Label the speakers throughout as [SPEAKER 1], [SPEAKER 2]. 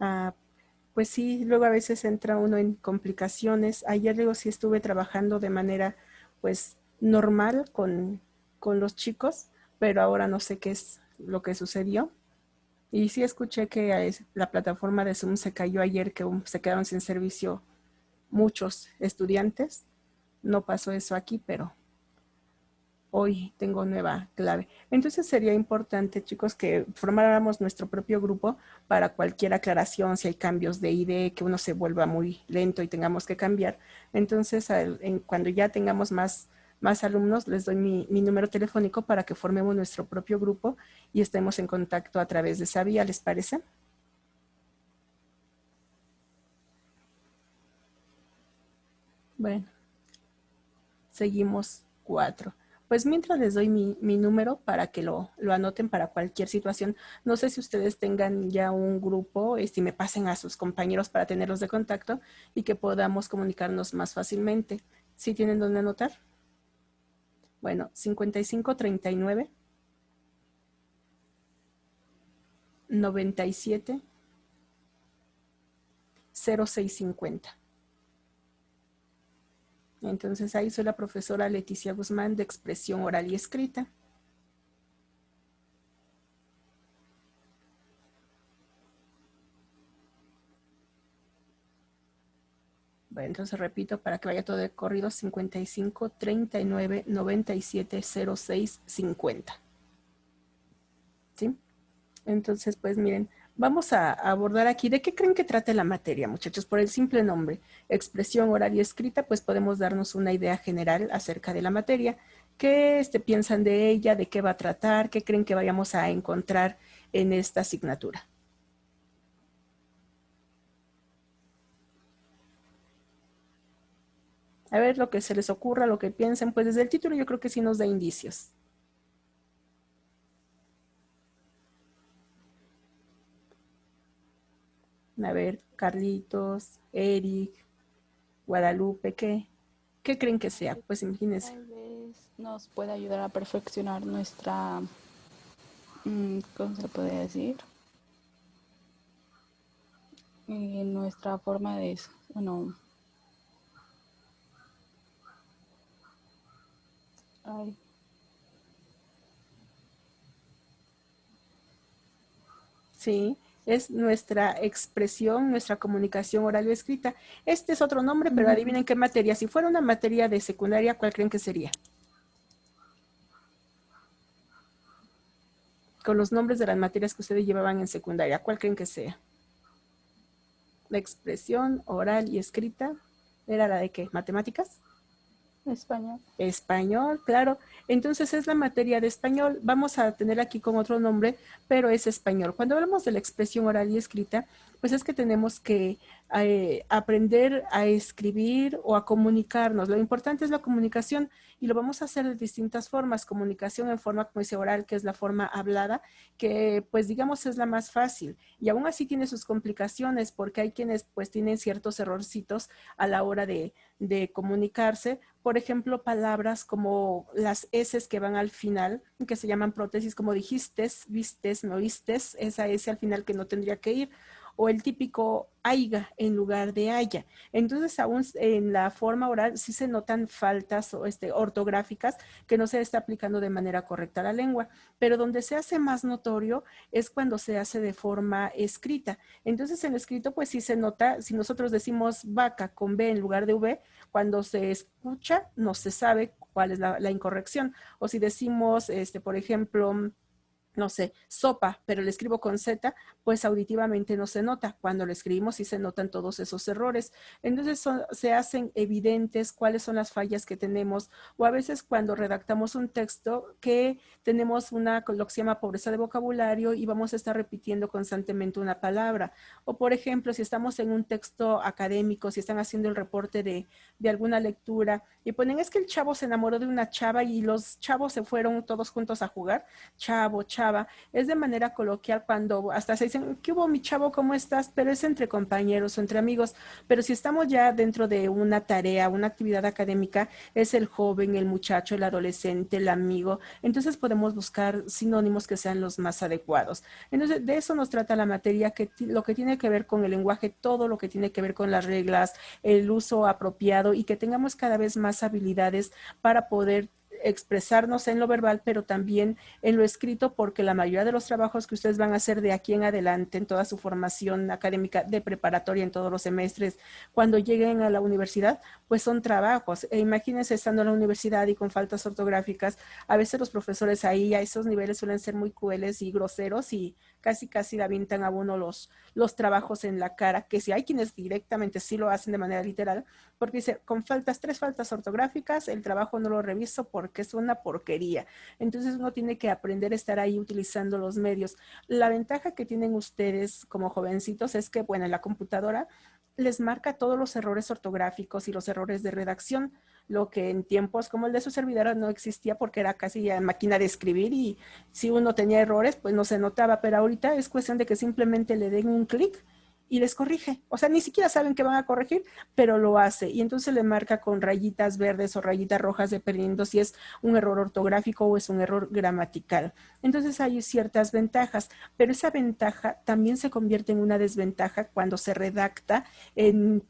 [SPEAKER 1] Ah, pues sí, luego a veces entra uno en complicaciones. Ayer digo sí estuve trabajando de manera pues normal con los chicos, pero ahora no sé qué es lo que sucedió. Y sí escuché que la plataforma de Zoom se cayó ayer, que se quedaron sin servicio muchos estudiantes. No pasó eso aquí, pero hoy tengo nueva clave. Entonces sería importante, chicos, que formáramos nuestro propio grupo para cualquier aclaración, si hay cambios de ID, que uno se vuelva muy lento y tengamos que cambiar. Entonces, cuando ya tengamos más alumnos, les doy mi número telefónico para que formemos nuestro propio grupo y estemos en contacto a través de esa vía, ¿les parece? Bueno, seguimos 4. Pues mientras les doy mi número para que lo anoten para cualquier situación. No sé si ustedes tengan ya un grupo, si me pasen a sus compañeros para tenerlos de contacto y que podamos comunicarnos más fácilmente. ¿Sí tienen dónde anotar? Bueno, 5539 97 0650. Entonces ahí soy la profesora Leticia Guzmán de expresión oral y escrita. Bueno, entonces repito para que vaya todo de corrido: 55 39 97 06 50. ¿Sí? Entonces, pues miren, vamos a abordar aquí de qué creen que trate la materia, muchachos. Por el simple nombre, expresión oral y escrita, pues podemos darnos una idea general acerca de la materia. ¿Qué piensan de ella? ¿De qué va a tratar? ¿Qué creen que vayamos a encontrar en esta asignatura? A ver, lo que se les ocurra, lo que piensen, pues desde el título yo creo que sí nos da indicios. A ver, Carlitos, Eric, Guadalupe, ¿qué creen que sea? Pues imagínense.
[SPEAKER 2] Tal vez nos pueda ayudar a perfeccionar nuestra, ¿cómo se puede decir? Nuestra forma de, bueno, ay,
[SPEAKER 1] Sí, es nuestra expresión, nuestra comunicación oral o escrita. Este es otro nombre, pero adivinen qué materia. Si fuera una materia de secundaria, ¿cuál creen que sería? Con los nombres de las materias que ustedes llevaban en secundaria, ¿cuál creen que sea? La expresión oral y escrita, ¿era la de qué? ¿Matemáticas?
[SPEAKER 2] español.
[SPEAKER 1] Español, claro. Entonces es la materia de español. Vamos a tener aquí con otro nombre, pero es español. Cuando hablamos de la expresión oral y escrita, pues es que tenemos que aprender a escribir o a comunicarnos. Lo importante es la comunicación y lo vamos a hacer de distintas formas. Comunicación en forma, como dice, oral, que es la forma hablada, que pues digamos es la más fácil. Y aún así tiene sus complicaciones porque hay quienes pues tienen ciertos errorcitos a la hora de comunicarse. Por ejemplo, palabras como las S que van al final, que se llaman prótesis, como dijistes, vistes, no vistes, esa S al final que no tendría que ir, o el típico aiga en lugar de haya. Entonces, aún en la forma oral sí se notan faltas ortográficas que no se está aplicando de manera correcta a la lengua, pero donde se hace más notorio es cuando se hace de forma escrita. Entonces, en el escrito, pues sí se nota, si nosotros decimos vaca con B en lugar de V, cuando se escucha no se sabe cuál es la incorrección. O si decimos, por ejemplo, no sé, sopa, pero le escribo con Z, pues auditivamente no se nota. Cuando lo escribimos sí se notan todos esos errores. Entonces se hacen evidentes cuáles son las fallas que tenemos, o a veces cuando redactamos un texto que tenemos lo que se llama pobreza de vocabulario y vamos a estar repitiendo constantemente una palabra. O por ejemplo, si estamos en un texto académico, si están haciendo el reporte de alguna lectura y ponen, es que el chavo se enamoró de una chava y los chavos se fueron todos juntos a jugar, chavo, chavo chava, es de manera coloquial cuando hasta se dicen, ¿qué hubo mi chavo? ¿Cómo estás? Pero es entre compañeros o entre amigos. Pero si estamos ya dentro de una tarea, una actividad académica, es el joven, el muchacho, el adolescente, el amigo. Entonces podemos buscar sinónimos que sean los más adecuados. Entonces de eso nos trata la materia, que lo que tiene que ver con el lenguaje, todo lo que tiene que ver con las reglas, el uso apropiado y que tengamos cada vez más habilidades para poder expresarnos en lo verbal, pero también en lo escrito, porque la mayoría de los trabajos que ustedes van a hacer de aquí en adelante, en toda su formación académica de preparatoria, en todos los semestres, cuando lleguen a la universidad, pues son trabajos. E imagínense estando en la universidad y con faltas ortográficas, a veces los profesores ahí a esos niveles suelen ser muy crueles y groseros y casi le avientan a uno los trabajos en la cara, que si hay quienes directamente sí lo hacen de manera literal, porque dice, con faltas, 3 faltas ortográficas, el trabajo no lo reviso porque es una porquería. Entonces uno tiene que aprender a estar ahí utilizando los medios. La ventaja que tienen ustedes como jovencitos es que, bueno, en la computadora les marca todos los errores ortográficos y los errores de redacción, lo que en tiempos como el de su servidora no existía porque era casi ya máquina de escribir y si uno tenía errores, pues no se notaba, pero ahorita es cuestión de que simplemente le den un clic y les corrige. O sea, ni siquiera saben que van a corregir, pero lo hace. Y entonces le marca con rayitas verdes o rayitas rojas, dependiendo si es un error ortográfico o es un error gramatical. Entonces hay ciertas ventajas, pero esa ventaja también se convierte en una desventaja cuando se redacta en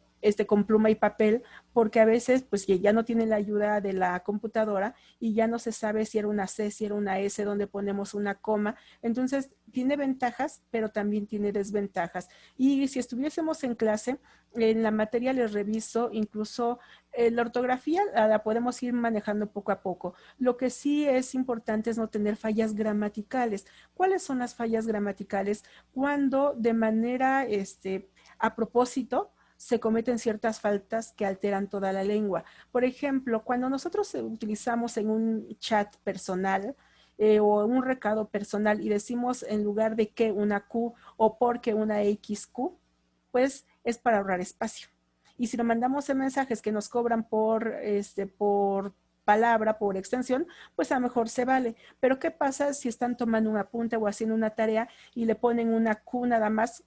[SPEAKER 1] con pluma y papel, porque a veces pues ya no tiene la ayuda de la computadora y ya no se sabe si era una C, si era una S, donde ponemos una coma. Entonces tiene ventajas, pero también tiene desventajas. Y si estuviésemos en clase, en la materia les reviso, incluso la ortografía la podemos ir manejando poco a poco. Lo que sí es importante es no tener fallas gramaticales. ¿Cuáles son las fallas gramaticales? Cuando de manera a propósito se cometen ciertas faltas que alteran toda la lengua. Por ejemplo, cuando nosotros utilizamos en un chat personal o un recado personal y decimos en lugar de que una Q o porque una XQ, pues es para ahorrar espacio. Y si lo mandamos en mensajes que nos cobran por palabra, por extensión, pues a lo mejor se vale. Pero ¿qué pasa si están tomando un apunte o haciendo una tarea y le ponen una Q nada más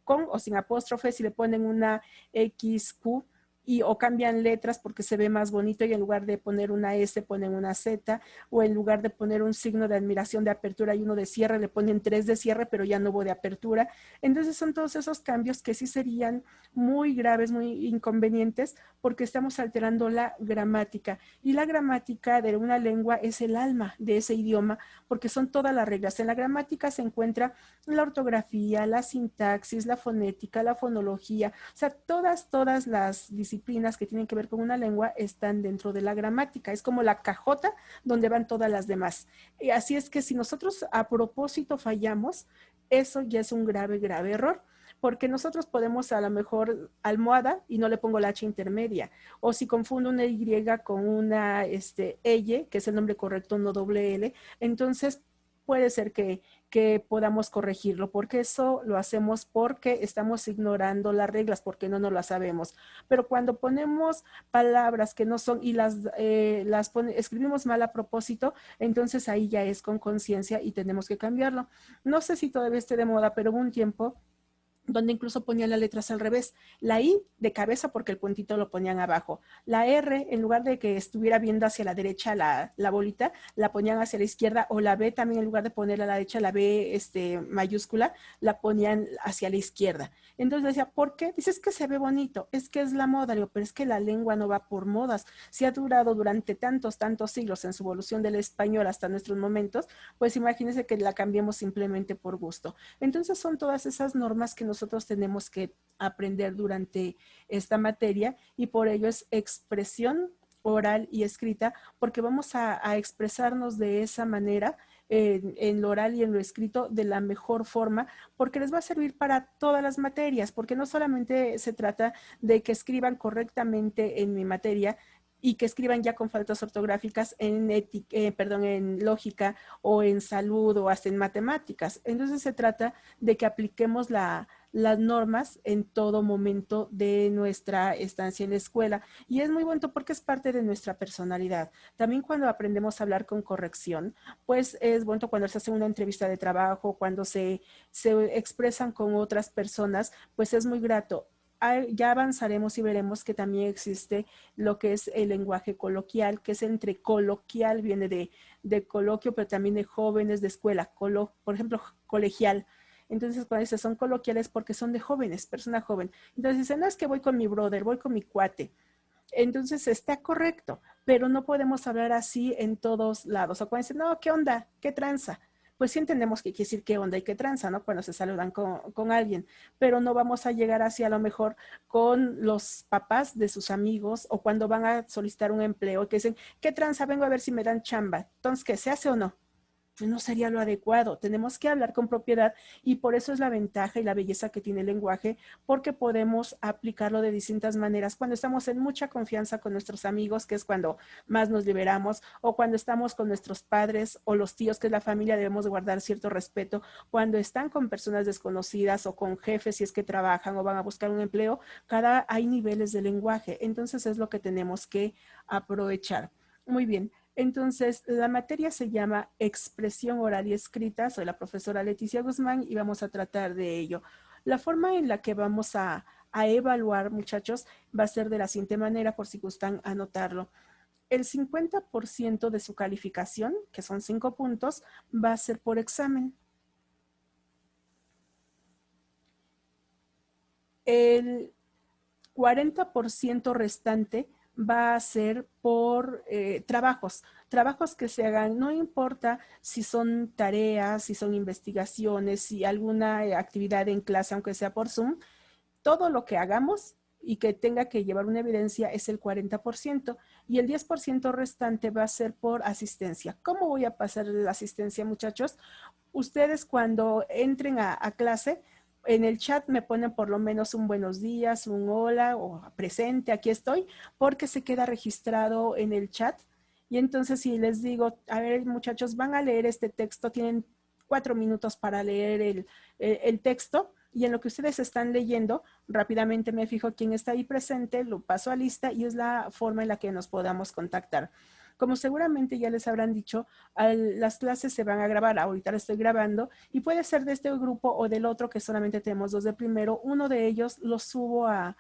[SPEAKER 1] con o sin apóstrofe, si le ponen una XQ y o cambian letras porque se ve más bonito y en lugar de poner una S ponen una Z, o en lugar de poner un signo de admiración de apertura y uno de cierre le ponen 3 de cierre pero ya no hubo de apertura? Entonces son todos esos cambios que sí serían muy graves, muy inconvenientes, porque estamos alterando la gramática, y la gramática de una lengua es el alma de ese idioma, porque son todas las reglas. En la gramática se encuentra la ortografía, la sintaxis, la fonética, la fonología, o sea, todas las disciplinas que tienen que ver con una lengua están dentro de la gramática. Es como la cajota donde van todas las demás. Y así es que si nosotros a propósito fallamos, eso ya es un grave error, porque nosotros podemos a lo mejor almohada y no le pongo la H intermedia, o si confundo una Y con una L, que es el nombre correcto, no doble L, entonces puede ser que podamos corregirlo, porque eso lo hacemos porque estamos ignorando las reglas, porque no nos las sabemos. Pero cuando ponemos palabras que no son y escribimos mal a propósito, entonces ahí ya es con conciencia y tenemos que cambiarlo. No sé si todavía esté de moda, pero hubo un tiempo donde incluso ponían las letras al revés. La I de cabeza porque el puntito lo ponían abajo. La R, en lugar de que estuviera viendo hacia la derecha la bolita, la ponían hacia la izquierda, o la B también, en lugar de ponerla a la derecha, la B mayúscula, la ponían hacia la izquierda. Entonces decía, ¿por qué? Dices que se ve bonito, es que es la moda, digo, pero es que la lengua no va por modas. Si ha durado durante tantos siglos en su evolución del español hasta nuestros momentos, pues imagínense que la cambiemos simplemente por gusto. Entonces son todas esas normas que nosotros tenemos que aprender durante esta materia, y por ello es expresión oral y escrita, porque vamos a expresarnos de esa manera en lo oral y en lo escrito de la mejor forma, porque les va a servir para todas las materias, porque no solamente se trata de que escriban correctamente en mi materia y que escriban ya con faltas ortográficas en lógica o en salud o hasta en matemáticas. Entonces se trata de que apliquemos las normas en todo momento de nuestra estancia en la escuela. Y es muy bueno porque es parte de nuestra personalidad. También cuando aprendemos a hablar con corrección, pues es bueno cuando se hace una entrevista de trabajo, cuando se expresan con otras personas, pues es muy grato. Ya avanzaremos y veremos que también existe lo que es el lenguaje coloquial, que es entre coloquial, viene de coloquio, pero también de jóvenes de escuela, por ejemplo, colegial. Entonces, cuando dice son coloquiales porque son de jóvenes, persona joven. Entonces dicen, no es que voy con mi brother, voy con mi cuate. Entonces está correcto, pero no podemos hablar así en todos lados. O cuando dicen, no, ¿qué onda? ¿Qué tranza? Pues sí entendemos que quiere decir qué onda y qué tranza, ¿no? Cuando se saludan con alguien, pero no vamos a llegar así a lo mejor con los papás de sus amigos o cuando van a solicitar un empleo que dicen, ¿qué tranza? Vengo a ver si me dan chamba. Entonces, ¿qué se hace o no? Pues no sería lo adecuado. Tenemos que hablar con propiedad y por eso es la ventaja y la belleza que tiene el lenguaje, porque podemos aplicarlo de distintas maneras cuando estamos en mucha confianza con nuestros amigos, que es cuando más nos liberamos, o cuando estamos con nuestros padres o los tíos, que es la familia, debemos guardar cierto respeto, cuando están con personas desconocidas o con jefes si es que trabajan o van a buscar un empleo, hay niveles de lenguaje. Entonces es lo que tenemos que aprovechar. Muy bien. Entonces, la materia se llama expresión oral y escrita. Soy la profesora Leticia Guzmán y vamos a tratar de ello. La forma en la que vamos a evaluar, muchachos, va a ser de la siguiente manera, por si gustan anotarlo. El 50% de su calificación, que son 5 puntos, va a ser por examen. El 40% restante va a ser por trabajos que se hagan, no importa si son tareas, si son investigaciones, si alguna actividad en clase, aunque sea por Zoom, todo lo que hagamos y que tenga que llevar una evidencia es el 40% y el 10% restante va a ser por asistencia. ¿Cómo voy a pasar la asistencia, muchachos? Ustedes cuando entren a clase, en el chat me ponen por lo menos un buenos días, un hola o presente, aquí estoy, porque se queda registrado en el chat. Y entonces si les digo, a ver muchachos, van a leer este texto, tienen 4 minutos para leer el texto y en lo que ustedes están leyendo, rápidamente me fijo quién está ahí presente, lo paso a lista y es la forma en la que nos podamos contactar. Como seguramente ya les habrán dicho, las clases se van a grabar, ahorita la estoy grabando, y puede ser de este grupo o del otro, que solamente tenemos dos de primero, uno de ellos lo subo a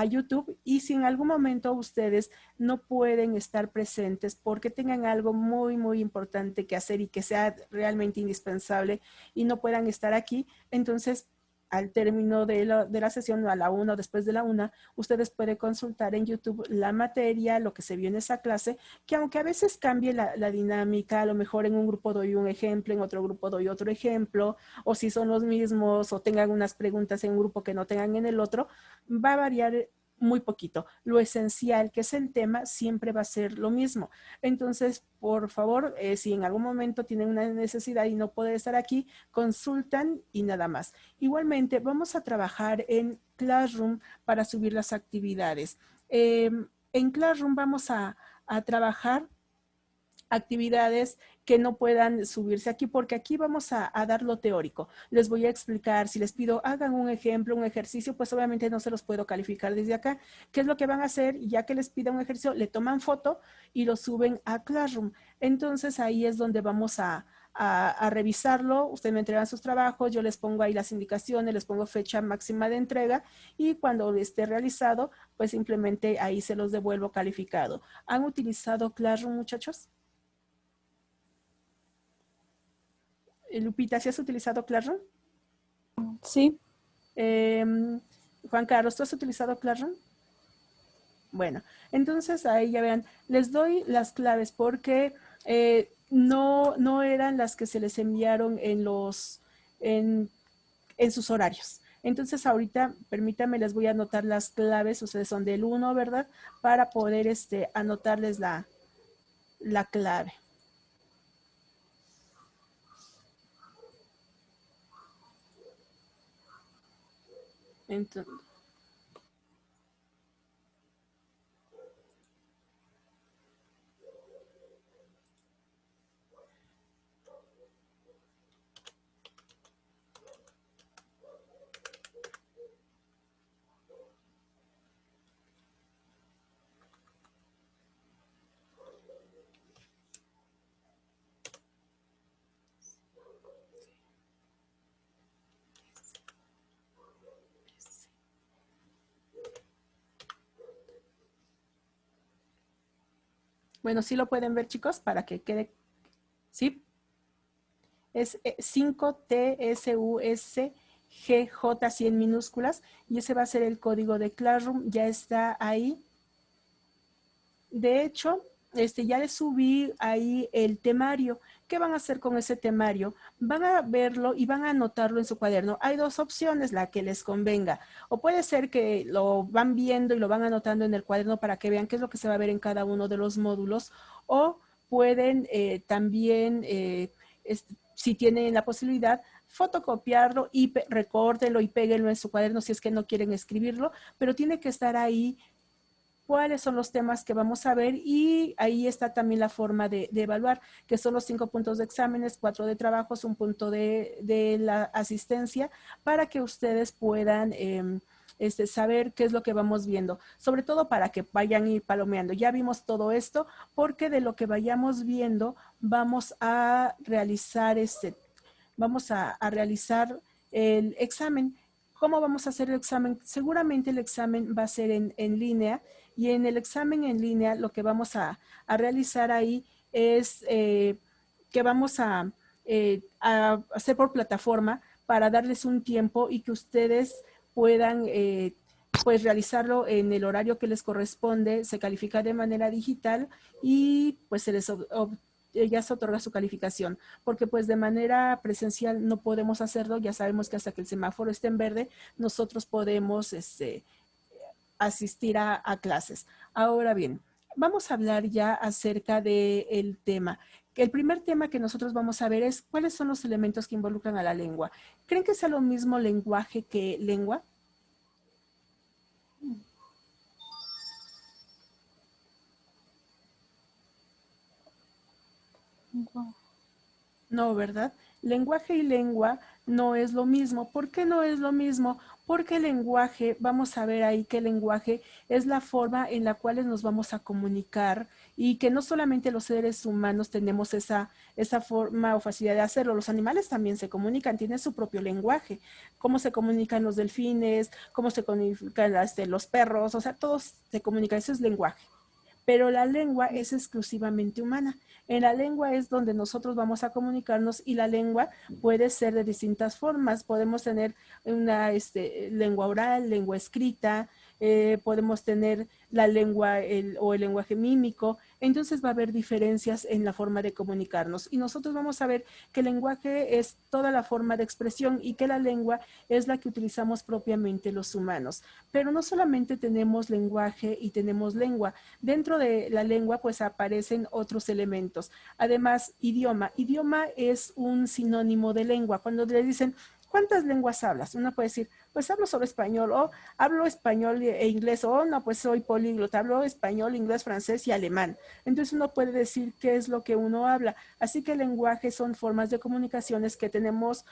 [SPEAKER 1] YouTube y si en algún momento ustedes no pueden estar presentes porque tengan algo muy, muy importante que hacer y que sea realmente indispensable y no puedan estar aquí, entonces al término de la sesión, a la una o después de la una, ustedes pueden consultar en YouTube la materia, lo que se vio en esa clase, que aunque a veces cambie la dinámica, a lo mejor en un grupo doy un ejemplo, en otro grupo doy otro ejemplo, o si son los mismos, o tengan unas preguntas en un grupo que no tengan en el otro, va a variar muy poquito. Lo esencial, que es el tema, siempre va a ser lo mismo. Entonces, por favor, si en algún momento tienen una necesidad y no pueden estar aquí, consultan y nada más. Igualmente, vamos a trabajar en Classroom para subir las actividades. En Classroom vamos a trabajar actividades que no puedan subirse aquí, porque aquí vamos a dar lo teórico. Les voy a explicar, si les pido hagan un ejemplo, un ejercicio, pues obviamente no se los puedo calificar desde acá. ¿Qué es lo que van a hacer? Ya que les pida un ejercicio, le toman foto y lo suben a Classroom. Entonces ahí es donde vamos a revisarlo, ustedes me entregan sus trabajos, yo les pongo ahí las indicaciones, les pongo fecha máxima de entrega y cuando esté realizado, pues simplemente ahí se los devuelvo calificado. ¿Han utilizado Classroom, muchachos? Lupita, ¿sí has utilizado Classroom?
[SPEAKER 2] Sí,
[SPEAKER 1] Eh, Juan Carlos, ¿tú has utilizado Classroom? Bueno, entonces ahí ya vean, les doy las claves porque no eran las que se les enviaron en, en sus horarios. Entonces ahorita, permítanme, les voy a anotar las claves, ustedes son del uno, ¿verdad? Para poder anotarles la clave. Entonces, Bueno, sí lo pueden ver, chicos, para que quede, ¿sí? Es 5TSUSGJ, así en minúsculas, y ese va a ser el código de Classroom, ya está ahí. De hecho, ya les subí ahí el temario. ¿Qué van a hacer con ese temario? Van a verlo y van a anotarlo en su cuaderno. Hay dos opciones, la que les convenga. O puede ser que lo van viendo y lo van anotando en el cuaderno para que vean qué es lo que se va a ver en cada uno de los módulos. O pueden también, si tienen la posibilidad, fotocopiarlo y recórtenlo y péguenlo en su cuaderno si es que no quieren escribirlo, pero tiene que estar ahí cuáles son los temas que vamos a ver y ahí está también la forma de evaluar, que son los 5 puntos de exámenes, 4 de trabajos, un punto de la asistencia, para que ustedes puedan saber qué es lo que vamos viendo, sobre todo para que vayan a ir palomeando. Ya vimos todo esto, porque de lo que vayamos viendo vamos a realizar realizar el examen. ¿Cómo vamos a hacer el examen? Seguramente el examen va a ser en línea, y en el examen en línea lo que vamos a realizar ahí es que vamos a hacer por plataforma para darles un tiempo y que ustedes puedan pues realizarlo en el horario que les corresponde, se califica de manera digital y pues ya se otorga su calificación, porque pues de manera presencial no podemos hacerlo. Ya sabemos que hasta que el semáforo esté en verde, nosotros podemos asistir a clases. Ahora bien, vamos a hablar ya acerca del tema. El primer tema que nosotros vamos a ver es cuáles son los elementos que involucran a la lengua. ¿Creen que sea lo mismo lenguaje que lengua?
[SPEAKER 2] Wow.
[SPEAKER 1] No, ¿verdad? Lenguaje y lengua no es lo mismo. ¿Por qué no es lo mismo? Porque el lenguaje, vamos a ver ahí que el lenguaje es la forma en la cual nos vamos a comunicar, y que no solamente los seres humanos tenemos esa forma o facilidad de hacerlo, los animales también se comunican, tienen su propio lenguaje. Cómo se comunican los delfines, cómo se comunican los perros, o sea, todos se comunican, eso es lenguaje. Pero la lengua es exclusivamente humana. En la lengua es donde nosotros vamos a comunicarnos, y la lengua puede ser de distintas formas. Podemos tener una lengua oral, lengua escrita, podemos tener la lengua o el lenguaje mímico. Entonces va a haber diferencias en la forma de comunicarnos, y nosotros vamos a ver que el lenguaje es toda la forma de expresión y que la lengua es la que utilizamos propiamente los humanos. Pero no solamente tenemos lenguaje y tenemos lengua. Dentro de la lengua pues aparecen otros elementos. Además, idioma. Idioma es un sinónimo de lengua. Cuando le dicen, ¿cuántas lenguas hablas? Uno puede decir, pues hablo solo español, o hablo español e inglés, o no, pues soy políglota, hablo español, inglés, francés y alemán. Entonces uno puede decir qué es lo que uno habla. Así que el lenguaje son formas de comunicaciones que tenemos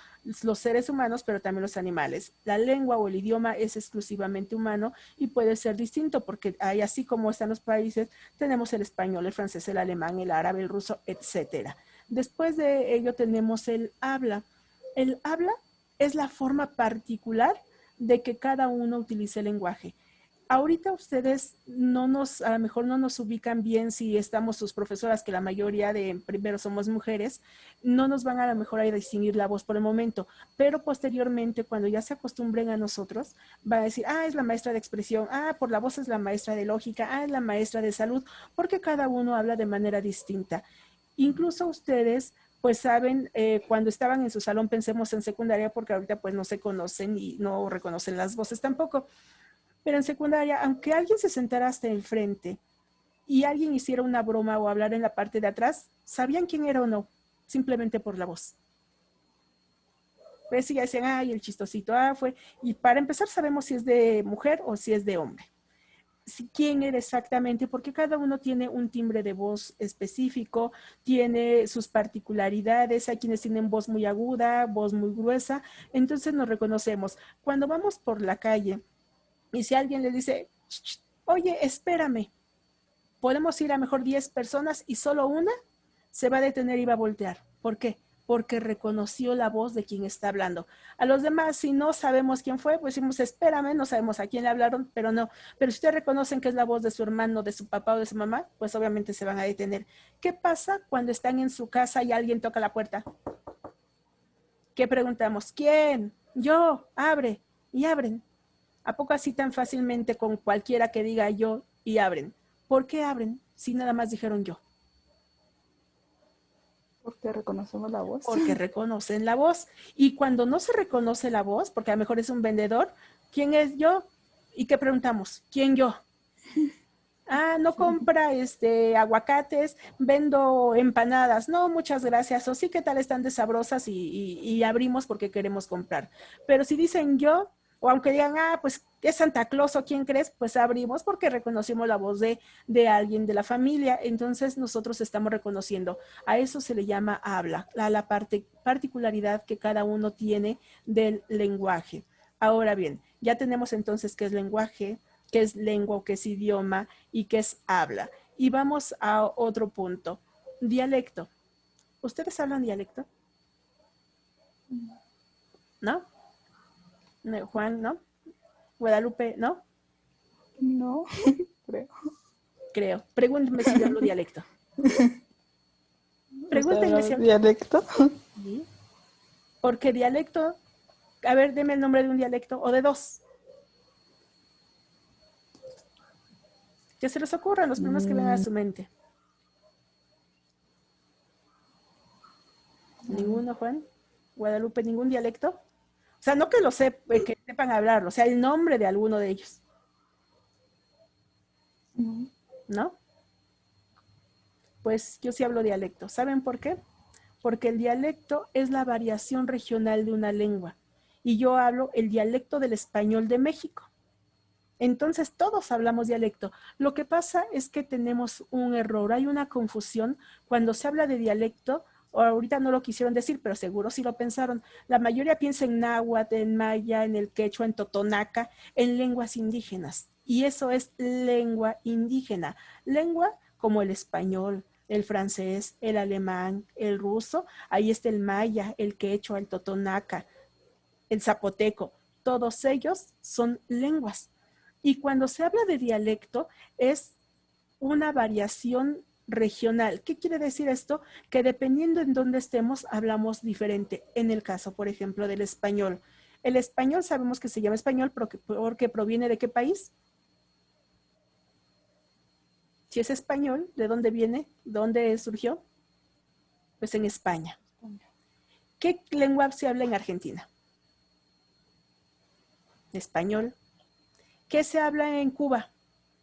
[SPEAKER 1] los seres humanos, pero también los animales. La lengua o el idioma es exclusivamente humano y puede ser distinto, porque hay, así como están los países, tenemos el español, el francés, el alemán, el árabe, el ruso, etcétera. Después de ello tenemos el habla. El habla es la forma particular de que cada uno utilice el lenguaje. Ahorita ustedes a lo mejor no nos ubican bien si estamos sus profesoras, que la mayoría de primero somos mujeres, no nos van a lo mejor a distinguir la voz por el momento, pero posteriormente, cuando ya se acostumbren a nosotros, van a decir, ah, es la maestra de expresión, ah, por la voz es la maestra de lógica, ah, es la maestra de salud, porque cada uno habla de manera distinta. Incluso ustedes pues saben, cuando estaban en su salón, pensemos en secundaria, porque ahorita pues no se conocen y no reconocen las voces tampoco, pero en secundaria, aunque alguien se sentara hasta el frente y alguien hiciera una broma o hablar en la parte de atrás, sabían quién era o no, simplemente por la voz. Pues ya decían, ay, el chistosito, ah, fue. Y para empezar, sabemos si es de mujer o si es de hombre. Quién era exactamente, porque cada uno tiene un timbre de voz específico, tiene sus particularidades. Hay quienes tienen voz muy aguda, voz muy gruesa, entonces nos reconocemos. Cuando vamos por la calle y si alguien le dice, oye, espérame, podemos ir a mejor 10 personas y solo una se va a detener y va a voltear. ¿Por qué? porque reconoció la voz de quien está hablando. A los demás, si no sabemos quién fue, pues decimos, espérame, no sabemos a quién le hablaron, pero no. Pero si ustedes reconocen que es la voz de su hermano, de su papá o de su mamá, pues obviamente se van a detener. ¿Qué pasa cuando están en su casa y alguien toca la puerta? ¿Qué preguntamos? ¿Quién? Yo, abre. Y abren. ¿A poco así tan fácilmente con cualquiera que diga yo y abren? ¿Por qué abren si nada más dijeron yo?
[SPEAKER 2] Porque reconocemos la voz.
[SPEAKER 1] Porque reconocen la voz. Y cuando no se reconoce la voz, porque a lo mejor es un vendedor, ¿quién es yo? ¿Y qué preguntamos? ¿Quién yo? Ah, no compra aguacates, vendo empanadas. No, muchas gracias. O sí, ¿qué tal están de sabrosas? Y abrimos porque queremos comprar. Pero si dicen yo, o aunque digan, ah, pues es Santa Claus o quién crees, pues abrimos porque reconocimos la voz de alguien de la familia. Entonces nosotros estamos reconociendo. A eso se le llama habla, la particularidad que cada uno tiene del lenguaje. Ahora bien, ya tenemos entonces qué es lenguaje, qué es lengua o qué es idioma y qué es habla. Y vamos a otro punto. Dialecto. ¿Ustedes hablan dialecto? ¿No? No, Juan, ¿no? Guadalupe, ¿no?
[SPEAKER 2] No, creo.
[SPEAKER 1] Creo. Pregúntenme si yo hablo dialecto.
[SPEAKER 2] ¿Usted
[SPEAKER 1] Pregúntenme
[SPEAKER 2] habla
[SPEAKER 1] si...
[SPEAKER 2] dialecto?
[SPEAKER 1] ¿Sí? Porque dialecto... A ver, deme el nombre de un dialecto o de dos. Que se les ocurran los primeros que vengan a su mente. ¿Ninguno, Juan? Guadalupe, ningún dialecto? O sea, no que lo que sepan hablar, o sea, el nombre de alguno de ellos.
[SPEAKER 2] No.
[SPEAKER 1] ¿No? Pues yo sí hablo dialecto. ¿Saben por qué? Porque el dialecto es la variación regional de una lengua. Y yo hablo el dialecto del español de México. Entonces todos hablamos dialecto. Lo que pasa es que tenemos un error, hay una confusión cuando se habla de dialecto, o ahorita no lo quisieron decir, pero seguro sí lo pensaron. La mayoría piensa en náhuatl, en maya, en el quechua, en totonaca, en lenguas indígenas. Y eso es lengua indígena. Lengua como el español, el francés, el alemán, el ruso. Ahí está el maya, el quechua, el totonaca, el zapoteco. Todos ellos son lenguas. Y cuando se habla de dialecto es una variación regional. ¿Qué quiere decir esto? Que dependiendo en dónde estemos, hablamos diferente. En el caso, por ejemplo, del español. El español sabemos que se llama español porque proviene de qué país. Si es español, ¿de dónde viene? ¿Dónde surgió? Pues en España. ¿Qué lengua se habla en Argentina? Español. ¿Qué se habla en Cuba?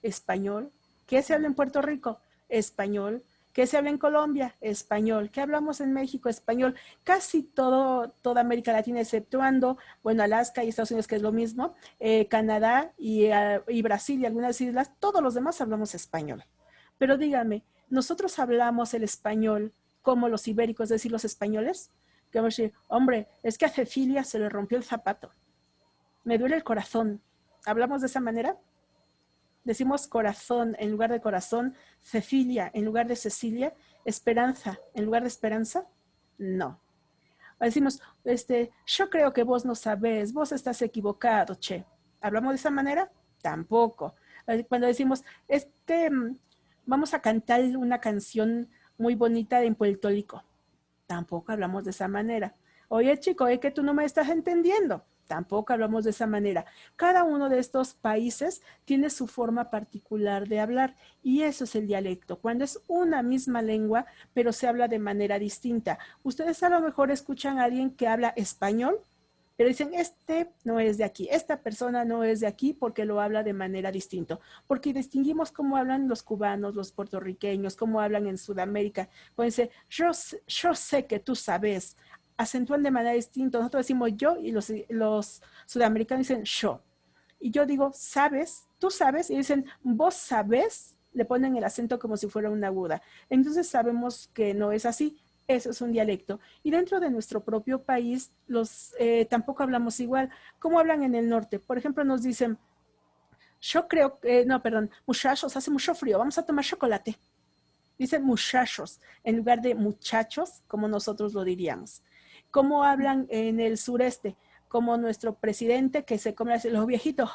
[SPEAKER 1] Español. ¿Qué se habla en Puerto Rico? Español. ¿Qué se habla en Colombia? Español. ¿Qué hablamos en México? Español. Casi toda América Latina, exceptuando, bueno, Alaska y Estados Unidos, que es lo mismo, Canadá y Brasil y algunas islas, todos los demás hablamos español. Pero dígame, ¿nosotros hablamos el español como los ibéricos, es decir, los españoles? Que vamos a decir, hombre, es que a Cecilia se le rompió el zapato. Me duele el corazón. ¿Hablamos de esa manera? Decimos corazón en lugar de corazón, Cecilia en lugar de Cecilia, esperanza en lugar de esperanza. No. Decimos, yo creo que vos no sabés, vos estás equivocado, che. ¿Hablamos de esa manera? Tampoco. Cuando decimos, vamos a cantar una canción muy bonita en Puerto Rico. Tampoco hablamos de esa manera. Oye, chico, es que tú no me estás entendiendo. Tampoco hablamos de esa manera. Cada uno de estos países tiene su forma particular de hablar y eso es el dialecto, cuando es una misma lengua, pero se habla de manera distinta. Ustedes a lo mejor escuchan a alguien que habla español, pero dicen, este no es de aquí, esta persona no es de aquí porque lo habla de manera distinta, porque distinguimos cómo hablan los cubanos, los puertorriqueños, cómo hablan en Sudamérica. Pueden decir, yo sé que tú sabes, acentúan de manera distinta. Nosotros decimos yo y los sudamericanos dicen yo. Y yo digo, ¿sabes? ¿Tú sabes? Y dicen, ¿vos sabes? Le ponen el acento como si fuera una aguda. Entonces sabemos que no es así. Eso es un dialecto. Y dentro de nuestro propio país, tampoco hablamos igual. ¿Cómo hablan en el norte? Por ejemplo, nos dicen, yo creo que, no, perdón, muchachos, hace mucho frío, vamos a tomar chocolate. Dicen muchachos en lugar de muchachos, como nosotros lo diríamos. ¿Cómo hablan en el sureste? Como nuestro presidente que se come los viejitos.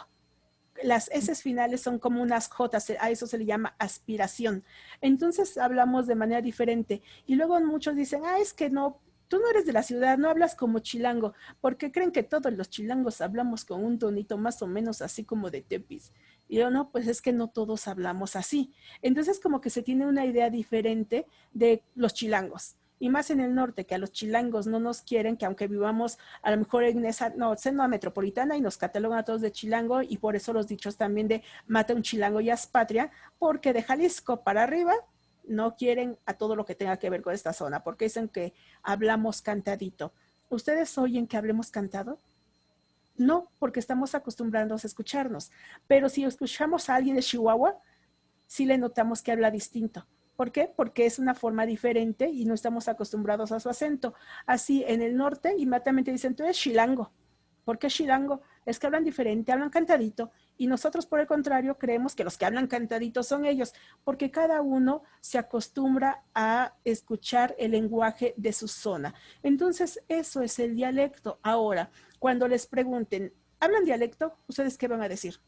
[SPEAKER 1] Las S finales son como unas J, a eso se le llama aspiración. Entonces hablamos de manera diferente. Y luego muchos dicen, es que no, tú no eres de la ciudad, no hablas como chilango, porque creen que todos los chilangos hablamos con un tonito más o menos así como de tepis. Y yo no, pues es que no todos hablamos así. Entonces como que se tiene una idea diferente de los chilangos. Y más en el norte, que a los chilangos no nos quieren, que aunque vivamos a lo mejor en esa zona metropolitana y nos catalogan a todos de chilango, y por eso los dichos también de mata un chilango y haz patria, porque de Jalisco para arriba no quieren a todo lo que tenga que ver con esta zona, porque dicen que hablamos cantadito. ¿Ustedes oyen que hablemos cantado? No, porque estamos acostumbrados a escucharnos. Pero si escuchamos a alguien de Chihuahua, sí le notamos que habla distinto. ¿Por qué? Porque es una forma diferente y no estamos acostumbrados a su acento. Así en el norte, inmediatamente dicen, tú eres chilango. ¿Por qué chilango? Es que hablan diferente, hablan cantadito. Y nosotros, por el contrario, creemos que los que hablan cantadito son ellos, porque cada uno se acostumbra a escuchar el lenguaje de su zona. Entonces, eso es el dialecto. Ahora, cuando les pregunten, ¿hablan dialecto? ¿Ustedes qué van a decir?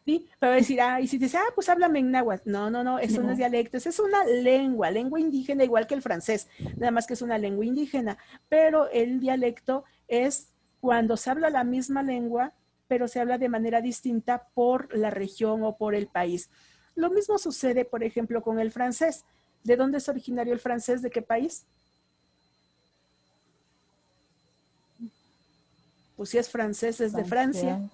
[SPEAKER 1] ¿Sí? Pero decir, y si dice, pues háblame en náhuatl. No, no, no, eso no es dialecto, eso es una lengua indígena, igual que el francés, nada más que es una lengua indígena. Pero el dialecto es cuando se habla la misma lengua, pero se habla de manera distinta por la región o por el país. Lo mismo sucede, por ejemplo, con el francés. ¿De dónde es originario el francés? ¿De qué país? Pues si es francés, es de Francia.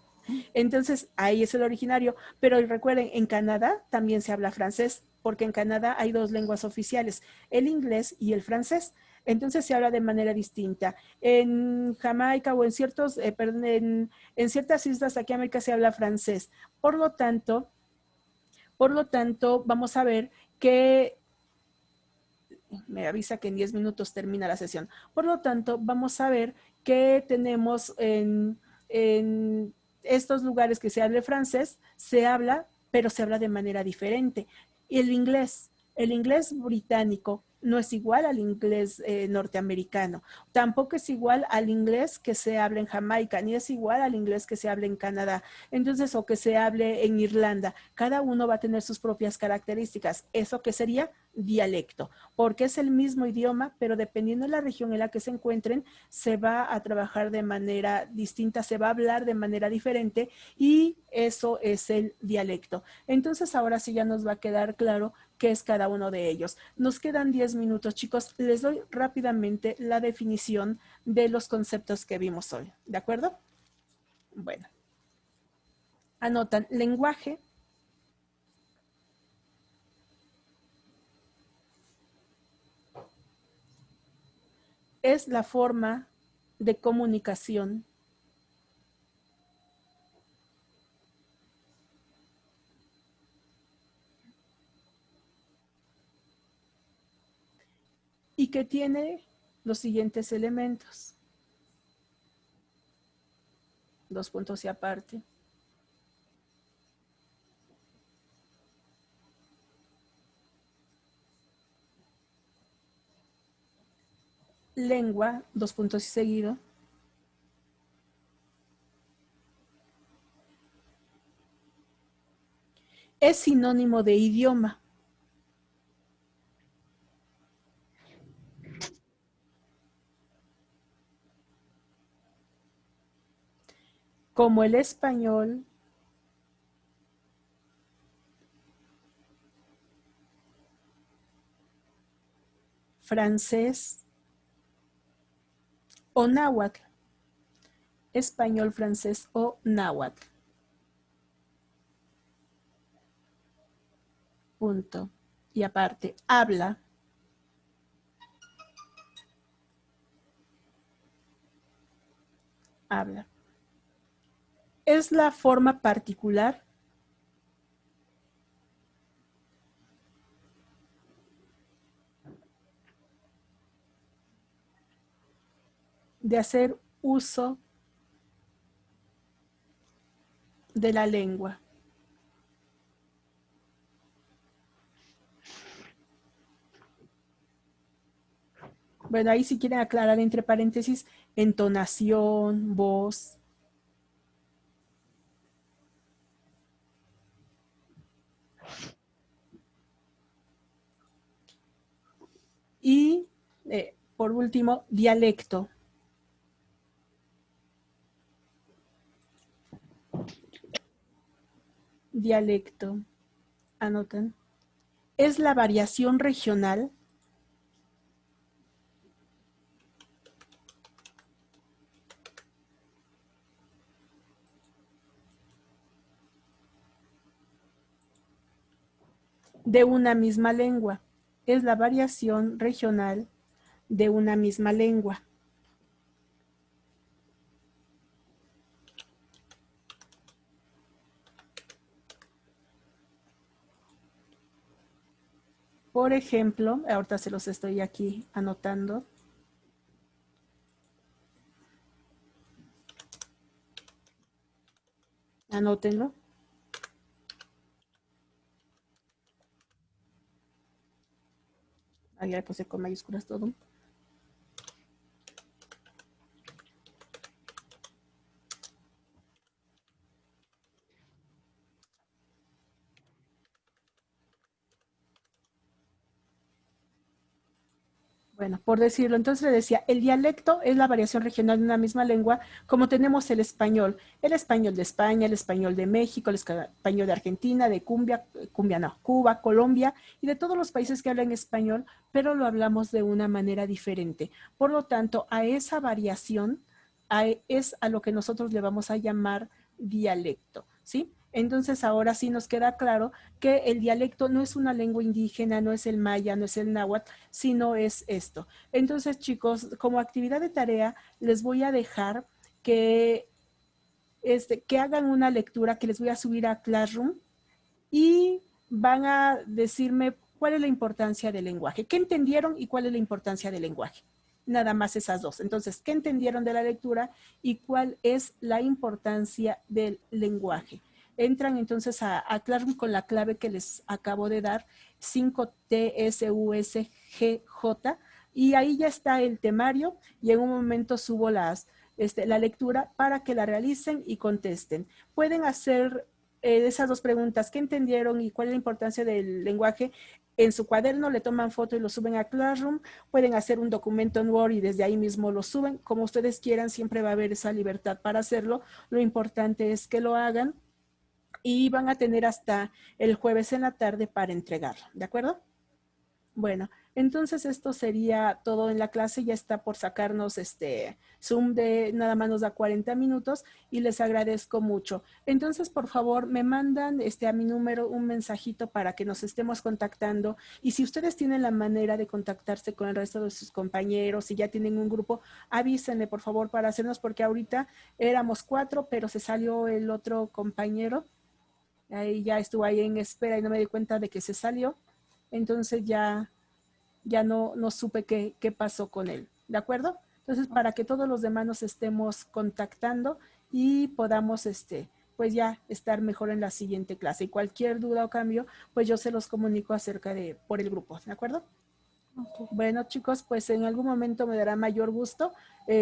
[SPEAKER 1] Entonces, ahí es el originario. Pero recuerden, en Canadá también se habla francés, porque en Canadá hay dos lenguas oficiales, el inglés y el francés. Entonces se habla de manera distinta. En Jamaica o en ciertos, perdón, en ciertas islas aquí en América se habla francés. Por lo tanto, vamos a ver que me avisa que en 10 minutos termina la sesión. Por lo tanto, vamos a ver que tenemos en estos lugares que se hable francés, se habla, pero se habla de manera diferente. Y el inglés británico no es igual al inglés norteamericano, tampoco es igual al inglés que se habla en Jamaica, ni es igual al inglés que se habla en Canadá, entonces, o que se hable en Irlanda. Cada uno va a tener sus propias características. ¿Eso qué sería? Dialecto, porque es el mismo idioma, pero dependiendo de la región en la que se encuentren, se va a trabajar de manera distinta, se va a hablar de manera diferente y eso es el dialecto. Entonces, ahora sí ya nos va a quedar claro qué es cada uno de ellos. Nos quedan 10 minutos, chicos. Les doy rápidamente la definición de los conceptos que vimos hoy. ¿De acuerdo? Bueno, anotan lenguaje, es la forma de comunicación y que tiene los siguientes elementos. Dos puntos y aparte. Lengua, dos puntos y seguido. Es sinónimo de idioma. Como el español, francés o náhuatl. Español, francés o náhuatl. Punto. Y aparte, habla. Habla. Es la forma particular de hacer uso de la lengua. Bueno, ahí si quieren aclarar entre paréntesis, entonación, voz. Y por último, dialecto. Dialecto. Anotan. Es la variación regional de una misma lengua. Es la variación regional de una misma lengua. Por ejemplo, ahorita se los estoy aquí anotando. Anótenlo. Ahí le puse con mayúsculas todo. Bueno, por decirlo, entonces le decía, el dialecto es la variación regional de una misma lengua, como tenemos el español de España, el español de México, el español de Argentina, de Cuba, Colombia y de todos los países que hablan español, pero lo hablamos de una manera diferente. Por lo tanto, a esa variación es a lo que nosotros le vamos a llamar dialecto, ¿sí? Entonces ahora sí nos queda claro que el dialecto no es una lengua indígena, no es el maya, no es el náhuatl, sino es esto. Entonces, chicos, como actividad de tarea, les voy a dejar que, que hagan una lectura que les voy a subir a Classroom y van a decirme cuál es la importancia del lenguaje, qué entendieron y cuál es la importancia del lenguaje. Nada más esas dos. Entonces, ¿qué entendieron de la lectura y cuál es la importancia del lenguaje? Entran entonces a Classroom con la clave que les acabo de dar, 5TSUSGJ, y ahí ya está el temario y en un momento subo la lectura para que la realicen y contesten. Pueden hacer esas dos preguntas, ¿qué entendieron y cuál es la importancia del lenguaje? En su cuaderno le toman foto y lo suben a Classroom, pueden hacer un documento en Word y desde ahí mismo lo suben, como ustedes quieran, siempre va a haber esa libertad para hacerlo, lo importante es que lo hagan y van a tener hasta el jueves en la tarde para entregarlo, ¿de acuerdo? Bueno, entonces esto sería todo en la clase, ya está por sacarnos Zoom de nada más nos da 40 minutos y les agradezco mucho. Entonces, por favor, me mandan a mi número un mensajito para que nos estemos contactando y si ustedes tienen la manera de contactarse con el resto de sus compañeros, si ya tienen un grupo, avísenle por favor para hacernos porque ahorita éramos 4, pero se salió el otro compañero, ahí ya estuvo ahí en espera y no me di cuenta de que se salió. Entonces ya no supe qué pasó con él, ¿de acuerdo? Entonces, para que todos los demás nos estemos contactando y podamos, pues ya estar mejor en la siguiente clase. Y cualquier duda o cambio, pues yo se los comunico por el grupo, ¿de acuerdo?
[SPEAKER 2] Okay.
[SPEAKER 1] Bueno, chicos, pues en algún momento me dará mayor gusto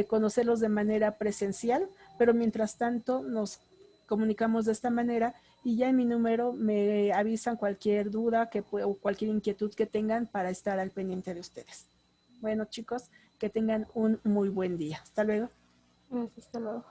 [SPEAKER 1] conocerlos de manera presencial, pero mientras tanto nos comunicamos de esta manera y ya en mi número me avisan cualquier duda o cualquier inquietud que tengan para estar al pendiente de ustedes. Bueno, chicos, que tengan un muy buen día. Hasta luego.
[SPEAKER 2] Gracias, hasta luego.